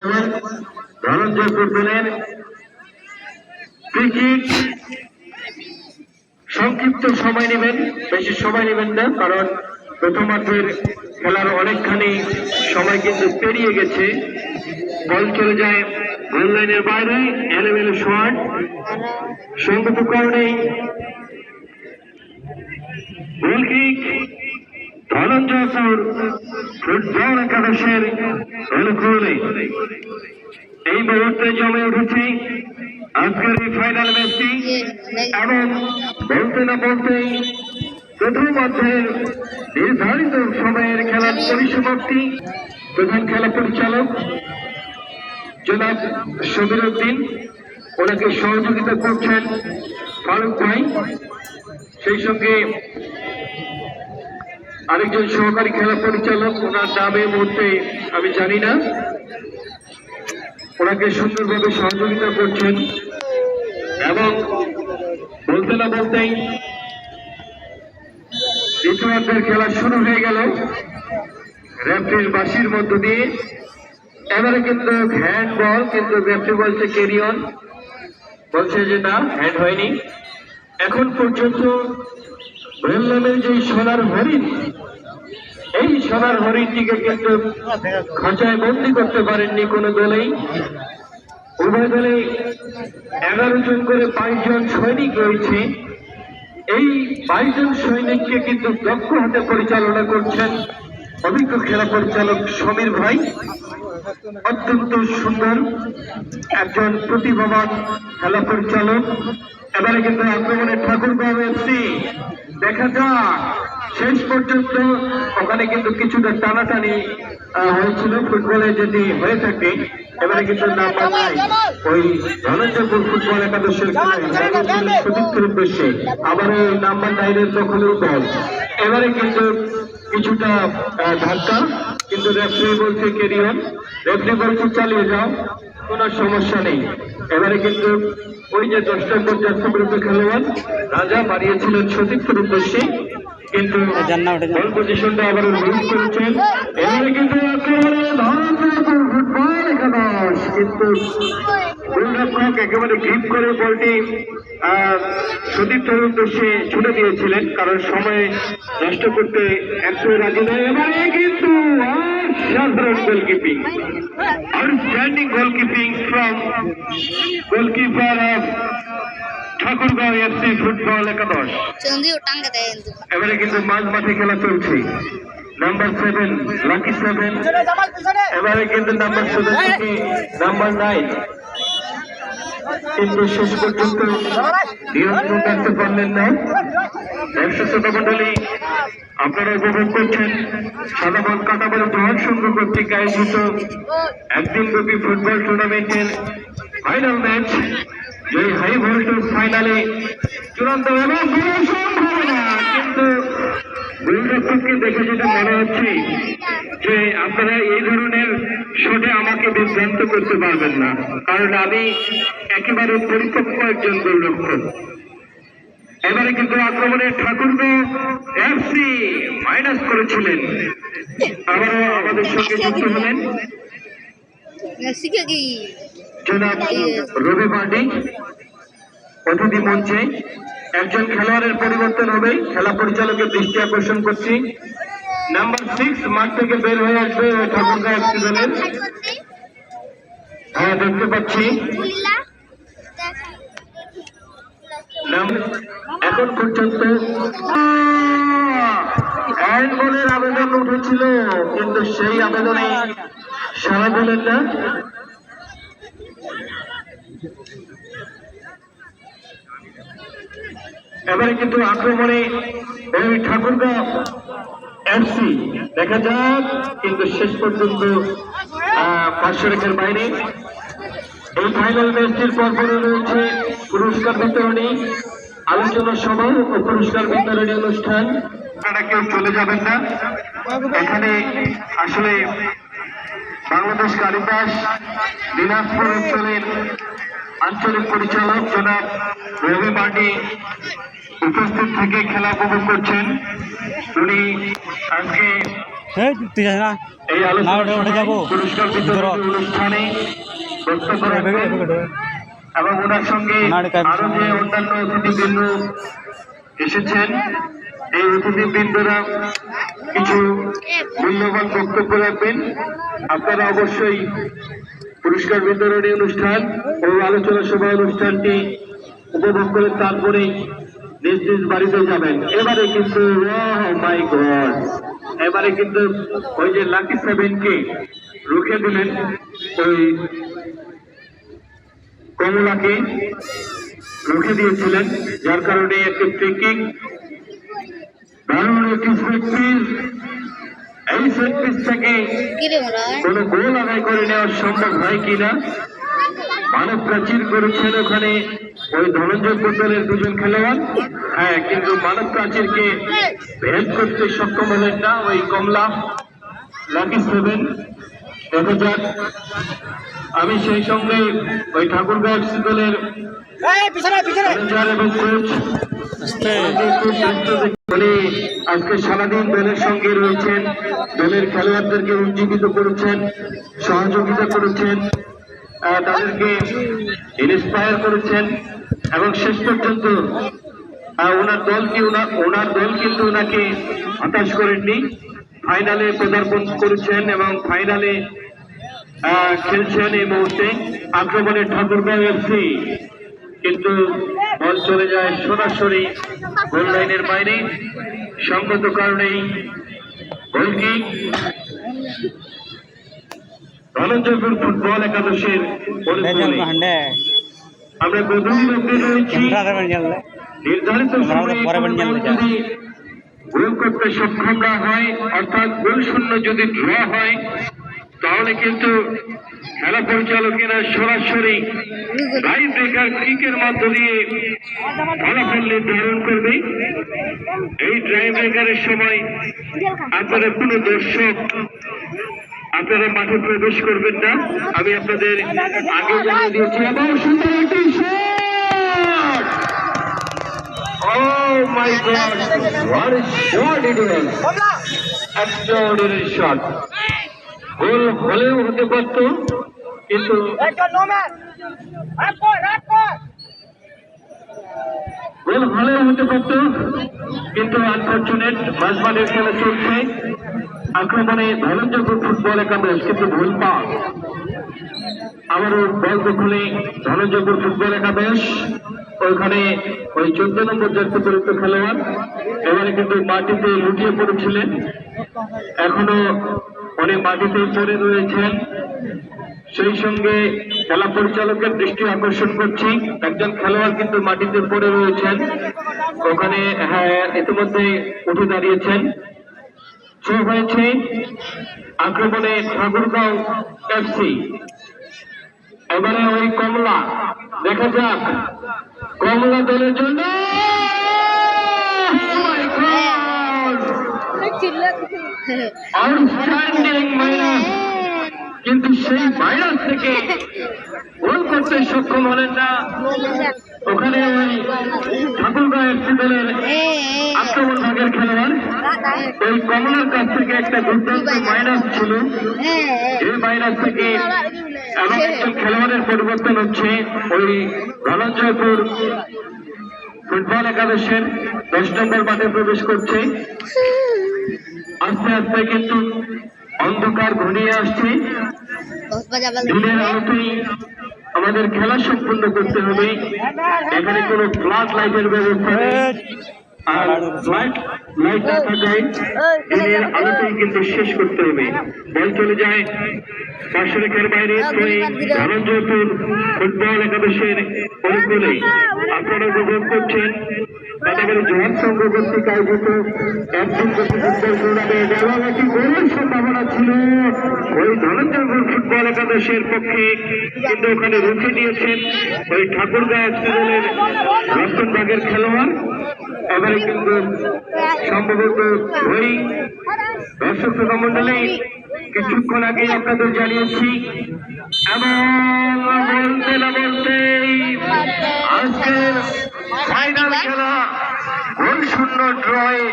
ধনঞ্জয় ফুটবলের ক্রিকেট সংক্ষিপ্ত সময় নেবেন, বেশি সময় নেবেন না, কারণ প্রথমার্ধের খেলার অনেকখানি সময় কিন্তু পেরিয়ে গেছে। বল চলে যায় গোল লাইনের বাইরে, এলোমেলো শট, সঙ্গত কারণে গোল কিক ধনঞ্জয়পুর ফুটবল একাদশের অনুকূলে। এই মুহূর্তে জমে উঠেছে আজকের এই ফাইনাল ম্যাচটি, এবং বলতে না বলতেই প্রথমার্ধের নির্ধারিত সময়ের খেলার পরিসমাপ্তি। প্রধান খেলা পরিচালক জনাব সমীর উদ্দিন, ওনাকে সহযোগিতা করছেন ফারুক ভাই, সেই সঙ্গে আরেকজন সহকারী খেলা পরিচালক, ওনার নামে মুহূর্তে আমি জানি না, ওনাকে সুন্দরভাবে সহযোগিতা করছেন। এবং বলতে না বলতেই দ্বিতীয়ার্ধের খেলা শুরু হয়ে গেল রেফারির বাঁশির মধ্য দিয়ে। এবারে কিন্তু হ্যান্ড বল, কিন্তু রেফারি বলছে ক্যারি অন, বলছে যে না, হ্যান্ড হয়নি। এখন পর্যন্ত বললামের যে সোনার হরিণ, এই সোনার হরিণটিকে কিন্তু খাঁচায় বন্দি করতে পারেননি কোনো দলেই। উভয় দলে 11 জন করে 22 জন সৈনিক রয়েছে। এই 22 জন সৈনিককে কিন্তু দক্ষ হাতে পরিচালনা করছেন অভিজ্ঞ খেলা পরিচালক সমীর ভাই। অত্যন্ত সুন্দর একজন প্রতিভাবান খেলা পরিচালক। এবারে কিন্তু আক্রমণে ঠাকুরগাঁও এফসি, দেখা যাক শেষ পর্যন্ত। ওখানে কিন্তু কিছুটা টানাটানি হয়েছিল, ফুটবলে যদি হয়ে থাকে। এবারে কিন্তু নাম্বার নাই ওই ধনঞ্জয়পুর ফুটবল একাদশের সতীর্থের উদ্দেশ্যে আবার ওই নাম্বার 9 দখলের বল। এবারে কিন্তু কিছুটা ধাক্কা, কিন্তু রেফারি বলছে ক্যারি অন, রেফারি বলছে চালিয়ে যাও, কোনো সমস্যা নেই। এবারে কিন্তু ওই যে 10 নম্বর জাতীয় খেলোয়াড় রাজা বাড়িয়েছিলেন সতীর্থের উদ্দেশ্যে, কিন্তু বল পজিশনটা আবার লুজ করেছেন। এবারে কিন্তু ফুটবল একাদশ, কিন্তু গোলরক্ষক একেবারে গ্রিপ করে বলটি সতীর্থের উদ্দেশ্যে ছুটে দিয়েছিলেন, কারণ সময় নষ্ট করতে একশো রাজি নয়। এবারে কিন্তু অসাধারণ গোলকিপিং, outstanding গোলকিপিং from goalkeeper of Thakurgaon FC football একাদশ। এবারে কিন্তু মাঝ মাঠে খেলা চলছে। নাম্বার 7 লাকি 7, এবারে কিন্তু নাম্বার 7 থেকে নাম্বার 9, কিন্তু শেষ পর্যন্ত নিয়ন্ত্রণ রাখতে পারলেন না। দর্শক শ্রোতা মণ্ডলী, আপনারা উপভোগ করছেন সাদা বল কাটা বল জল সংঘ কর্তৃক আয়োজিত একদিনব্যাপী ফুটবল টুর্নামেন্টের ফাইনাল ম্যাচ। যে হাই ভোল্টেজ ফাইনালে চূড়ান্ত কিন্তু গোলরক্ষককে দেখে যেটা মনে হচ্ছে যে আপনারা এই ধরনের শটে আমাকে বিভ্রান্ত করতে পারবেন না, কারণ আমি একেবারে পরিপক্ক একজন গোলরক্ষক। এবারে কিন্তু আক্রমণে ঠাকুরগাঁও এফসি মাইনাস করেছিলেন। আবারও আমাদের সঙ্গে যুক্ত হলেন জনাব রবি পান্ডে অতিথি মঞ্চে। একজন খেলোয়াড়ের পরিবর্তন হবে, খেলা পরিচালকের দৃষ্টি আকর্ষণ করছি। নাম্বার 6 মাঠ থেকে বের হয়ে আসবে ঠাকুরগাঁও এফসি দলের। হ্যাঁ, দেখতে পাচ্ছি। এখন পর্যন্ত হ্যান্ডবলের আবেদন উঠেছিল, কিন্তু সেই আবেদনে সাড়া দিলেন না। এবারে কিন্তু আক্রমণে ওই ঠাকুরগাঁও এফসি, দেখা যাক, কিন্তু শেষ পর্যন্ত 500 রেখার বাইরে। এই ফাইনাল ম্যাচটির পরপরই রয়েছে পুরস্কার বিতরণী, আলোচনা সভা ও পুরস্কার বিতরণী অনুষ্ঠান। আপনারা কেউ চলে যাবেন না, এখানে আসলে বাংলাদেশ কারিতাস দিনাজপুর অঞ্চলের আঞ্চলিক পরিচালক জনাব রবি পান্ডে উপস্থিত থেকে খেলা উপভোগ করছেন। উনি আজকে এই আলোচনা পুরস্কার বিতরণ অনুষ্ঠানে বক্তব্য রাখবেন এবং ওনার সঙ্গে আরো যে অন্যান্য অতিথিবৃন্দ এসেছেন এই অতিথিবৃন্দরা কিছু মূল্যবান বক্তব্য রাখবেন। আপনারা অবশ্যই পুরস্কার বিতরণী অনুষ্ঠান ও আলোচনা সভা অনুষ্ঠানটি উপভোগ করে তারপরে নিজ নিজ বাড়িতে যাবেন। এবারে কিন্তু মাই গড, এবারে কিন্তু ওই যে লাকি সেভেনকে রুখে দিলেন, ওই কমলাকে রুখে দিয়েছিলেন, যার কারণে একটি ফ্রি দারুণ একটি সেট পিস। এই সেট পিস থেকে কোনো গোল আদায় করে নেওয়া সম্ভব হয় কিনা মানব প্রাচীর করেছেন ওখানে ওই ধনঞ্জয়পুর দলের দুজন খেলোয়াড়। হ্যাঁ, কিন্তু মানব প্রাচীরকে ভেদ করতে সক্ষম হলেন না ওই কমলা লাকি সেভেন। দেখা যাক, আমি সেই সঙ্গে ওই ঠাকুরগাঁও এফসি দলের এবং কোচ আজকে সারাদিন দলের সঙ্গে রয়েছেন, দলের খেলোয়াড়দেরকে উজ্জীবিত করেছেন, সহযোগিতা করেছেন, তাদেরকে ইন্সপায়ার করেছেন এবং শেষ পর্যন্ত ওনার দল কিন্তু ওনাকে হতাশ করেননি, ফাইনালে পদার্পণ করেছেন এবং ফাইনালে খেলছেন। এই মুহূর্তে আক্রমণে ঠাকুরগাঁও এফসি, কিন্তু বল চলে যায় সরাসরি গোল লাইনের বাইরে। সঙ্গত কারণেই গোলকি ধনঞ্জয়পুর ফুটবল একাদশের আমরা গভীর লক্ষ্যে রয়েছি। নির্ধারিত সময়ে যদি গোল করতে সক্ষম না হয়, অর্থাৎ গোল শূন্য যদি ড্র হয়, তাহলে কিন্তু খেলা পরিচালকেরা সরাসরি টাই ব্রেকার কিকের মধ্য দিয়ে ফলাফল নির্ধারণ করবে। এই টাই ব্রেকারের সময় আপনারা কোনো দর্শক আপনারা মাঠে প্রবেশ করবেন না, আমি আপনাদের আগে জানিয়ে দিয়েছি। এবং সুন্দর একটি shot! Oh my God! What a shot it was! Extraordinary shot! গোল হলেও হতে পারত, কিন্তু গোল হলেও হতে পারত, কিন্তু আনফরচুনেট। মাঝমাঠের খেলা চলছে, আক্রমণে ধনঞ্জয়পুর ফুটবল একাদশ কিন্তু ভুল পাস। আবারও বল দখলে ধনঞ্জয়পুর ফুটবল একাদশ, ওইখানে ওই 14 নম্বর জার্সি পরিচিত খেলোয়াড় এবারে কিন্তু মাটিতে লুটিয়ে পড়েছিলেন, এখনো উনি মাটিতে পড়ে রয়েছেন। সেই সঙ্গে খেলা পরিচালকের দৃষ্টি আকর্ষণ করছি, একজন খেলোয়াড় কিন্তু মাটিতে পড়ে রয়েছেন ওখানে। হ্যাঁ, ইতিমধ্যে উঠে দাঁড়িয়েছেন। শুরু হয়েছে আক্রমণে ঠাকুরগাঁও এফসি। এবারে ওই কমলা, দেখা যাক কমলা দলের জন্য আউটস্ট্যান্ডিং মাইনাস, কিন্তু সেই মাইনাস থেকে গোল করতে সক্ষম হলেন না। ওখানে ওই ঠাকুরগাঁও এফসি দলের আক্রমণ ভাগের খেলোয়াড় ওই কমলার কাছ থেকে একটা দুর্দান্ত মাইনাস ছিল, এই মাইনাস থেকে এমন একজন খেলোয়াড়ের পরিবর্তন হচ্ছে। ওই ধনঞ্জয়পুর ফুটবল একাদশের 10 নম্বর মাঠে প্রবেশ করছে। আস্তে আস্তে কিন্তু অন্ধকার ঘনিয়ে আসছে, দিনের আলোতেই আমাদের খেলা সম্পূর্ণ করতে হবে। এখানে কোনো ফ্লাড লাইটের ব্যবস্থা নেই, আর লাইট না থাকায় দিনের আলোতেই কিন্তু শেষ করতে হবে। বল চলে যায় পার্শ্বরেখার বাইরে, ধনঞ্জয়পুর ফুটবল একাদশের অনুকূলে। আপনারা উপভোগ করছেন কাটাবাড়ি জোয়ার সংঘ কর্তৃক আয়োজিত একদিন ফুটবল টুর্নামেন্ট, এবং একটি গোলের সম্ভাবনা ছিল ওই ধনঞ্জয়পুর ফুটবল একাদশের পক্ষে, কিন্তু ওখানে রুখে দিয়েছেন ওই ঠাকুরগাঁও এফসি দলের রতনবাগের খেলোয়াড়। এবারে কিন্তু সম্ভবত ওই দর্শক শ্রোতা মন্ডলী কিছুক্ষণ আগে আপনাদের জানিয়েছি, এবং বলতে না বলতেই আজকের ফাইনাল খেলা গোল শূন্য ড্রয়ে